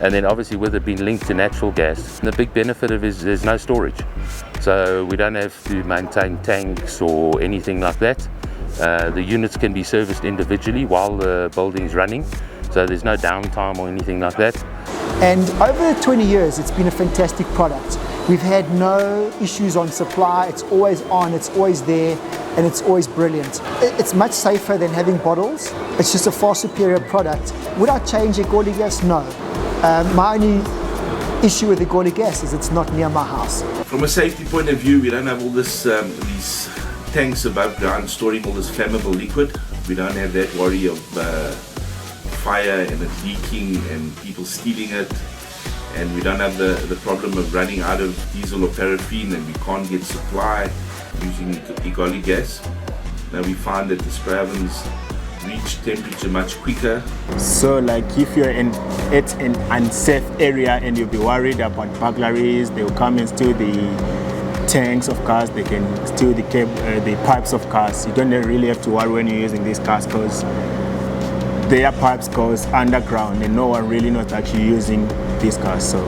And then obviously with it being linked to natural gas, the big benefit of it is there's no storage. So we don't have to maintain tanks or anything like that. The units can be serviced individually while the building's running, so there's no downtime or anything like that. And over the 20 years, it's been a fantastic product. We've had no issues on supply. It's always on, it's always there, and it's always brilliant. It's much safer than having bottles. It's just a far superior product. Would I change Egoli gas? No. My only issue with Egoli gas is it's not near my house. From a safety point of view, we don't have all this these tanks above ground storing all this flammable liquid. We don't have that worry of fire and it leaking and people stealing it, and we don't have the problem of running out of diesel or paraffin and we can't get supply using Egoli gas. Now we find that the spray ovens reach temperature much quicker. So like if you're in an unsafe area and you'll be worried about burglaries, they'll come and steal the tanks of cars, they can steal the pipes of cars. You don't really have to worry when you're using these cars because their pipes goes underground and no one really knows that you're using these cars. So